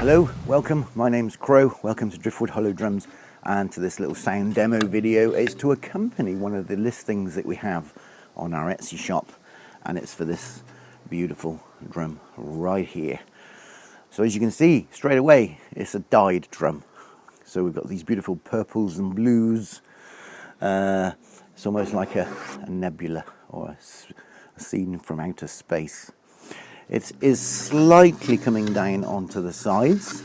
Hello, welcome, my name's Crow, welcome to Driftwood Hollow Drums and to this little sound demo video. It's to accompany one of the listings that we have on our Etsy shop, and it's for this beautiful drum right here. So as you can see straight away, it's a dyed drum. So we've got these beautiful purples and blues. It's almost like a nebula or a scene from outer space. It is slightly coming down onto the sides.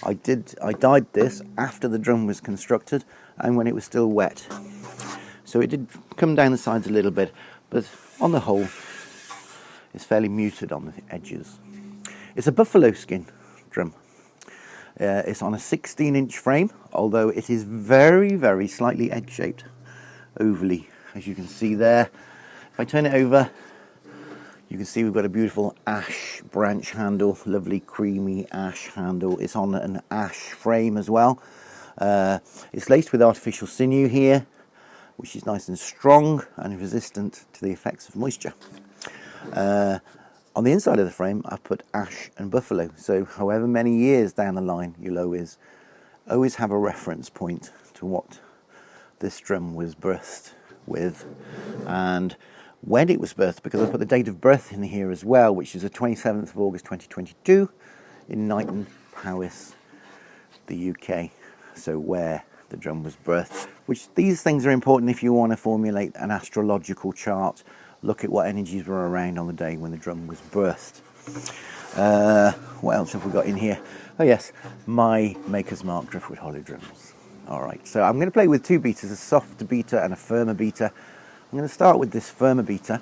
I dyed this after the drum was constructed and when it was still wet. So it did come down the sides a little bit, but on the whole, it's fairly muted on the edges. It's a buffalo skin drum. It's on a 16-inch frame, although it is very, very slightly edge-shaped, ovally, as you can see there. If I turn it over, you can see we've got a beautiful ash branch handle, lovely creamy ash handle. It's on an ash frame as well. It's laced with artificial sinew here, which is nice and strong and resistant to the effects of moisture. On the inside of the frame, I've put ash and buffalo. So however many years down the line, you'll always have a reference point to what this drum was birthed with. And when it was birthed, because I put the date of birth in here as well, which is the 27th of August 2022 in Knighton, Powys, the UK. So where the drum was birthed, which these things are important if you want to formulate an astrological chart. Look at what energies were around on the day when the drum was birthed. What else have we got in here? Oh yes, my Maker's Mark Driftwood Hollow Drums. Alright, so I'm going to play with two beaters, a soft beater and a firmer beater. I'm going to start with this firmer beater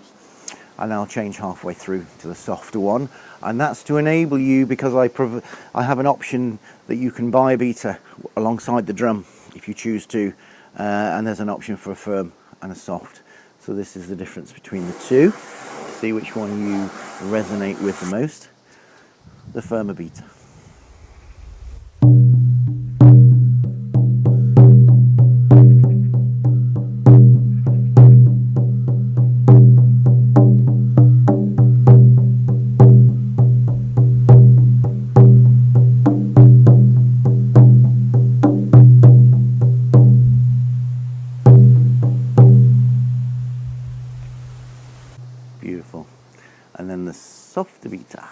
and I'll change halfway through to the softer one, and that's to enable you, because I have an option that you can buy a beater alongside the drum if you choose to, and there's an option for a firm and a soft. So this is the difference between the two. See which one you resonate with the most. The firmer beater. Beautiful. And then the softer beater.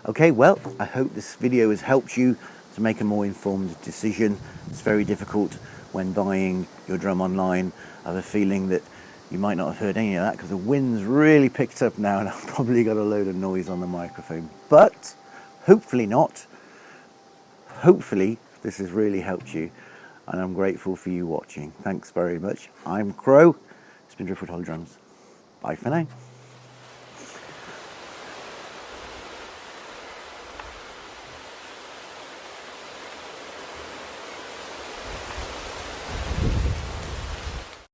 Okay, well, I hope this video has helped you to make a more informed decision. It's very difficult when buying your drum online. I have a feeling that you might not have heard any of that because the wind's really picked up now and I've probably got a load of noise on the microphone. But hopefully not. Hopefully this has really helped you, and I'm grateful for you watching. Thanks very much. I'm Crow. It's been Driftwood Hollow Drums. Bye for now.